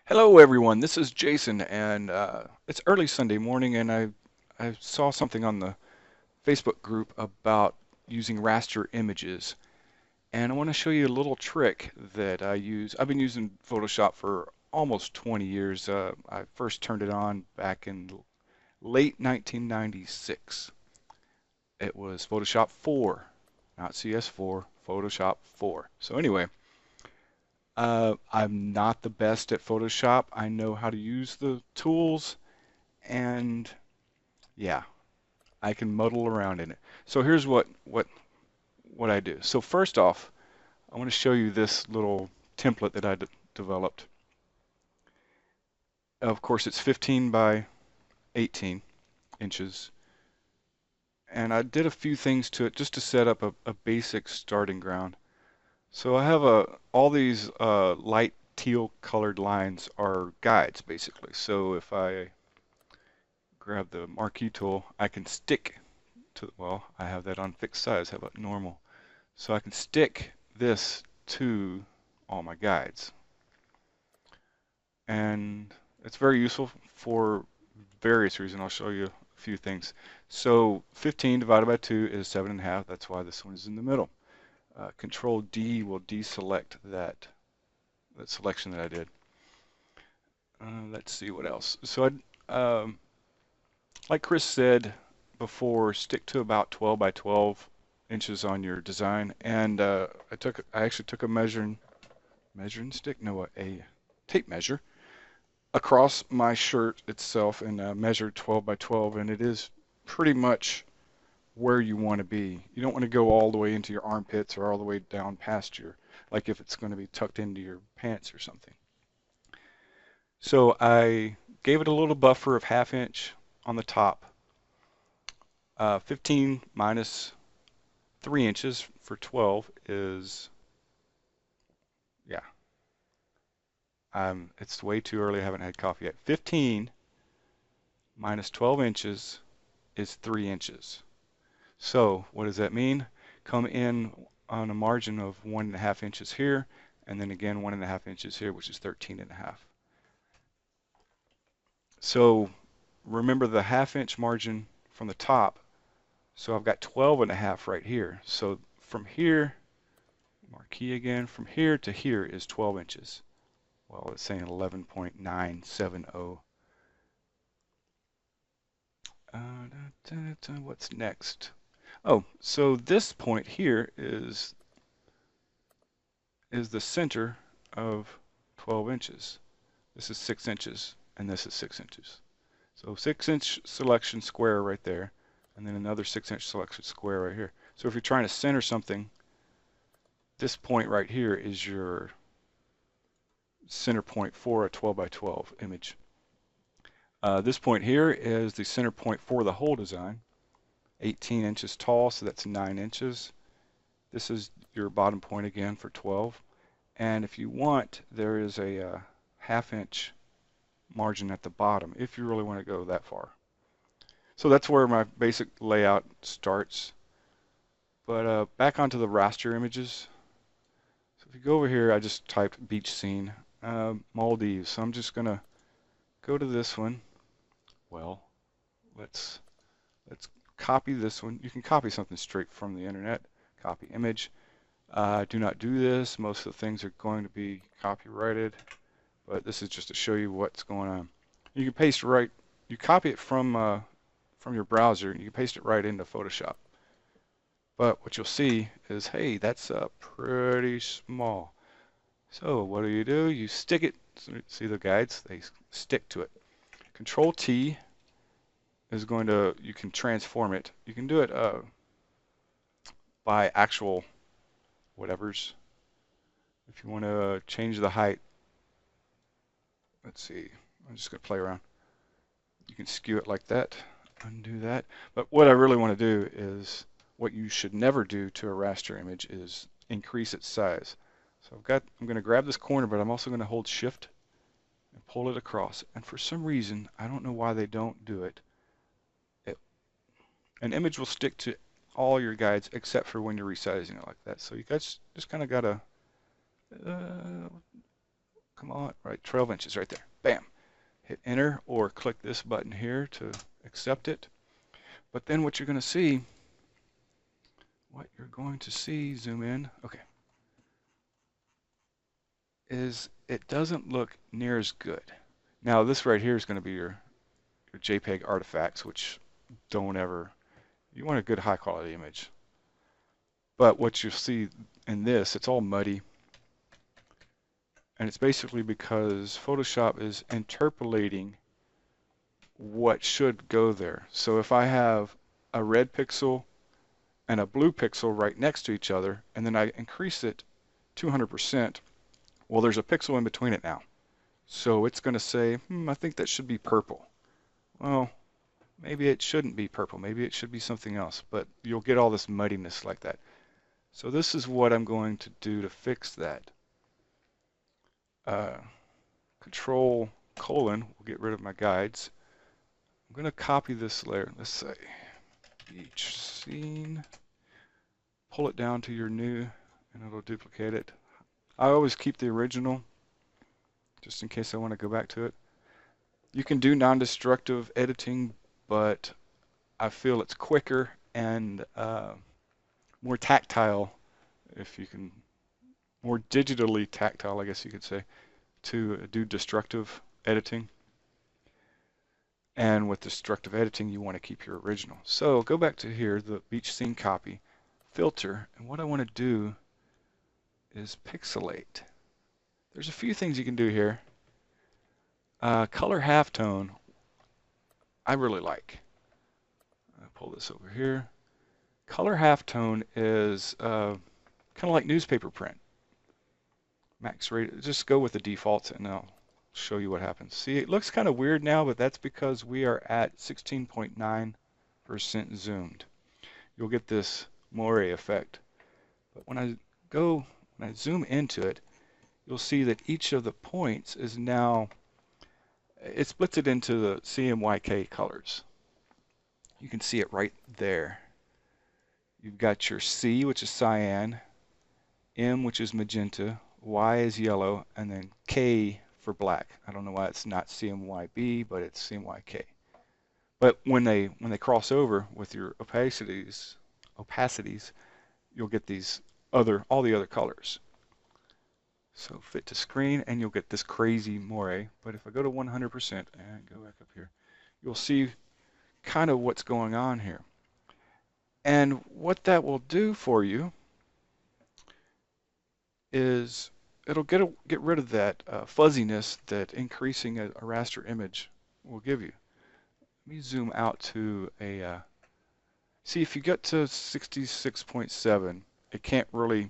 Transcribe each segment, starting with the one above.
Hello everyone, this is Jason and it's early Sunday morning and I saw something on the Facebook group about using raster images and I want to show you a little trick that I use. I've been using Photoshop for almost 20 years. I first turned it on back in late 1996. It was Photoshop 4, not CS4, Photoshop 4. So anyway, I'm not the best at Photoshop. I know how to use the tools and yeah, I can muddle around in it. So here's what I do. So first off, I want to show you this little template that I developed. Of course, it's 15 by 18 inches, and I did a few things to it just to set up a basic starting ground. So I have all these light teal colored lines are guides basically. So if I grab the marquee tool, I can stick to, well, I have that on fixed size. How about normal? So I can stick this to all my guides. And it's very useful for various reasons. I'll show you a few things. So 15 divided by 2 is 7.5. That's why this one is in the middle. Control D will deselect that selection that I did. Let's see what else. So like Chris said before, stick to about 12 by 12 inches on your design. And I actually took a measuring stick, no, a tape measure across my shirt itself and measured 12 by 12, and it is pretty much where you want to be. You don't want to go all the way into your armpits or all the way down past your, like if it's going to be tucked into your pants or something. So I gave it a little buffer of ½ inch on the top. 15 minus 3 inches for 12 is, yeah, it's way too early. I haven't had coffee yet. 15 minus 12 inches is 3 inches. So what does that mean? Come in on a margin of 1.5 inches here, and then again 1.5 inches here, which is 13.5. So remember the ½ inch margin from the top. So I've got 12.5 right here. So from here, marquee again, from here to here is 12 inches. Well, it's saying 11.970. What's next? Oh, so this point here is the center of 12 inches. This is 6 inches, and this is 6 inches. So 6-inch selection square right there, and then another 6-inch selection square right here. So if you're trying to center something, this point right here is your center point for a 12 by 12 image. This point here is the center point for the whole design. 18 inches tall, so that's 9 inches. This is your bottom point again for 12. And if you want, there is a ½ inch margin at the bottom if you really want to go that far. So that's where my basic layout starts. But back onto the raster images. So if you go over here, I just typed beach scene, Maldives. So I'm just going to go to this one. Well, let's copy this one. You can copy something straight from the internet. Copy image. Do not do this. Most of the things are going to be copyrighted, but this is just to show you what's going on. You can paste right. You copy it from your browser, and you can paste it right into Photoshop. But what you'll see is, hey, that's pretty small. So what do? You stick it. See the guides? They stick to it. Control T is going to. You can transform it. You can do it by actual whatevers. If you want to change the height, let's see. I'm just going to play around. You can skew it like that. Undo that. But what I really want to do is, what you should never do to a raster image is increase its size. So I'm going to grab this corner, but I'm also going to hold Shift and pull it across. And for some reason, I don't know why they don't do it. An image will stick to all your guides except for when you're resizing it like that. So you guys just kind of got to Come on, right, 12 inches right there. Bam. Hit enter or click this button here to accept it. But then what you're going to see, zoom in, okay, is it doesn't look near as good. Now this right here is going to be your JPEG artifacts, which don't ever, you want a good high quality image. But what you'll see in this, it's all muddy. And it's basically because Photoshop is interpolating what should go there. So if I have a red pixel and a blue pixel right next to each other, and then I increase it 200%, well, there's a pixel in between it now. So it's going to say, I think that should be purple. Well, maybe it shouldn't be purple. Maybe it should be something else. But you'll get all this muddiness like that. So this is what I'm going to do to fix that. Control : will get rid of my guides. I'm going to copy this layer. Let's say each scene. Pull it down to your new, and it'll duplicate it. I always keep the original, just in case I want to go back to it. You can do non-destructive editing, but I feel it's quicker and more tactile, if you can, more digitally tactile, I guess you could say, to do destructive editing. And with destructive editing, you want to keep your original. So go back to here, the beach scene copy, filter, and what I want to do is pixelate. There's a few things you can do here. Color halftone, I really like. I'll pull this over here. Color halftone is kind of like newspaper print. Max rate, just go with the defaults and I'll show you what happens. See, it looks kind of weird now, but that's because we are at 16.9% zoomed. You'll get this moire effect. But when I zoom into it, you'll see that each of the points is now, it splits it into the CMYK colors. You can see it right there. You've got your C, which is cyan, M, which is magenta, Y is yellow, and then K for black. I don't know why it's not CMYB, but it's CMYK. But when they cross over with your opacities, you'll get these all the other colors. So fit to screen, and you'll get this crazy moire. But if I go to 100% and go back up here, you'll see kind of what's going on here. And what that will do for you is it'll get rid of that fuzziness that increasing a raster image will give you. Let me zoom out to a, see if you get to 66.7, it can't really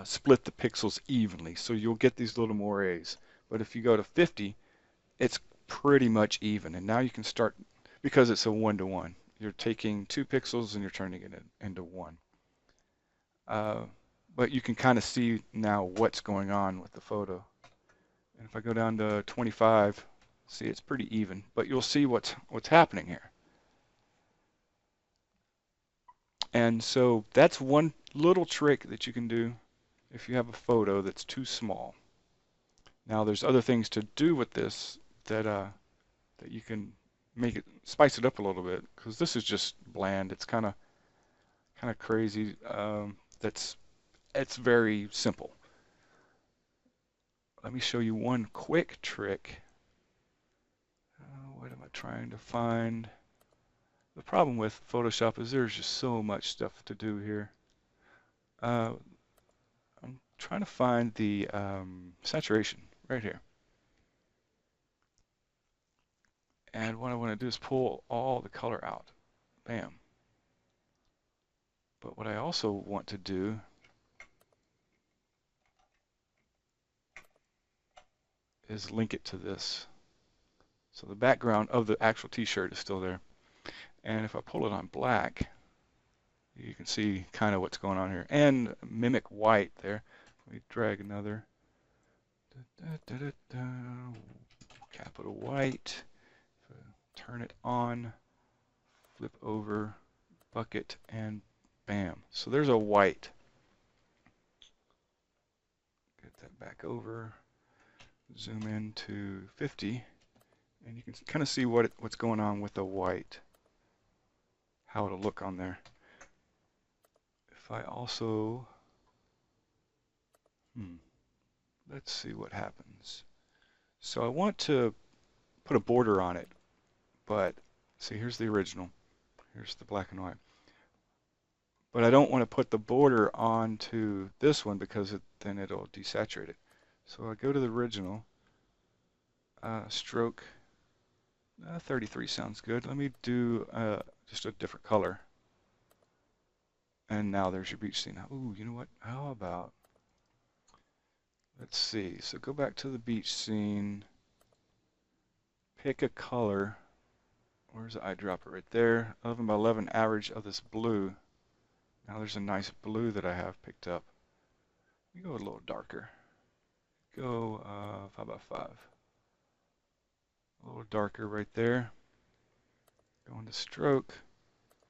split the pixels evenly, so you'll get these little moires. But if you go to 50, it's pretty much even, and now you can start, because it's a 1-to-1. You're taking 2 pixels and you're turning it into 1. But you can kind of see now what's going on with the photo. And if I go down to 25, see, it's pretty even, but you'll see what's happening here. And so that's one little trick that you can do if you have a photo that's too small. Now there's other things to do with this that you can make it, spice it up a little bit, because this is just bland. It's kind of crazy. It's very simple. Let me show you one quick trick. What am I trying to find? The problem with Photoshop is there's just so much stuff to do here. I'm trying to find the saturation right here. And what I want to do is pull all the color out. Bam. But what I also want to do is link it to this. So the background of the actual t-shirt is still there. And if I pull it on black, you can see kind of what's going on here. And mimic white there. Let me drag another. Capital white. Turn it on. Flip over. Bucket. And bam. So there's a white. Get that back over, zoom in to 50, and you can kind of see what's going on with the white, how it'll look on there. If I also, let's see what happens. So I want to put a border on it, but see, here's the original. Here's the black and white. But I don't want to put the border onto this one because then it'll desaturate it. So I go to the original, stroke, 33 sounds good. Let me do just a different color. And now there's your beach scene. Ooh, you know what? How about, let's see. So go back to the beach scene, pick a color. Where's the eyedropper? Right there. 11 by 11 average of this blue. Now there's a nice blue that I have picked up. You go a little darker. Go 5 by 5. A little darker right there. Go into stroke.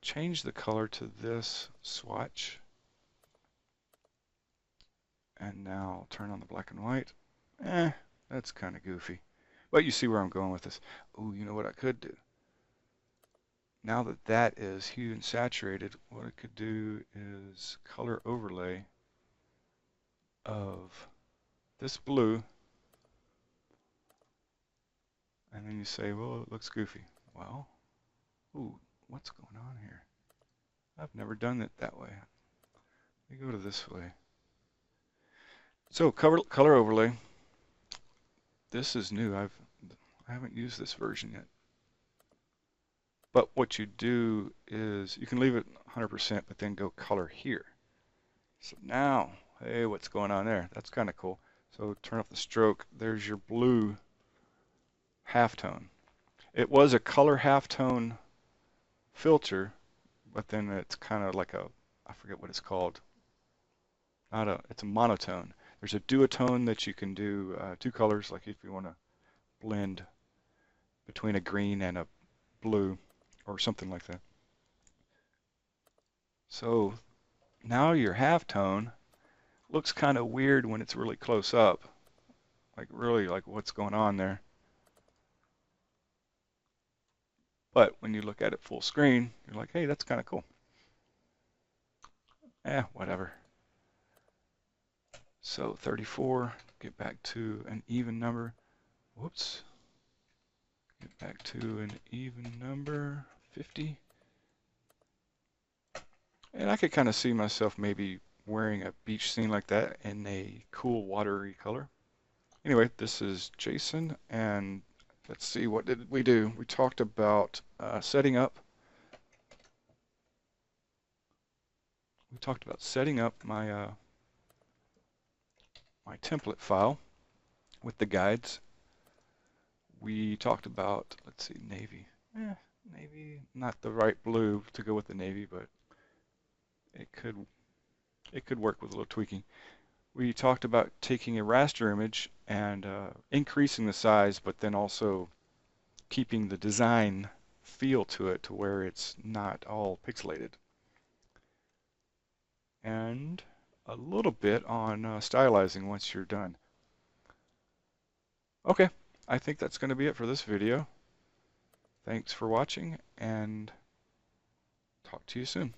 Change the color to this swatch. And now turn on the black and white. That's kind of goofy. But you see where I'm going with this. Ooh, you know what I could do? Now that that is hue and saturated, what I could do is color overlay of this blue. And then you say, well, it looks goofy. Well, ooh, what's going on here? I've never done it that way. Let me go to this way. So color overlay. This is new. I haven't used this version yet. But what you do is you can leave it 100%, but then go color here. So now, hey, what's going on there? That's kind of cool. So turn off the stroke. There's your blue halftone. It was a color halftone filter, but then it's kind of like I forget what it's called. It's a monotone. There's a duotone that you can do two colors, like if you want to blend between a green and a blue or something like that. So now your halftone looks kind of weird when it's really close up. Like really like what's going on there. But when you look at it full screen, you're like, hey, that's kind of cool. Whatever. So 34, get back to an even number. Whoops. Get back to an even number, 50. And I could kind of see myself maybe wearing a beach scene like that in a cool watery color. Anyway, this is Jason, and let's see, what did we do? We talked about setting up. We talked about setting up my my template file with the guides. We talked about, let's see, navy. Navy, not the right blue to go with the navy, but it could work with a little tweaking. We talked about taking a raster image and increasing the size, but then also keeping the design feel to it to where it's not all pixelated. And a little bit on stylizing once you're done. Okay, I think that's going to be it for this video. Thanks for watching, and talk to you soon.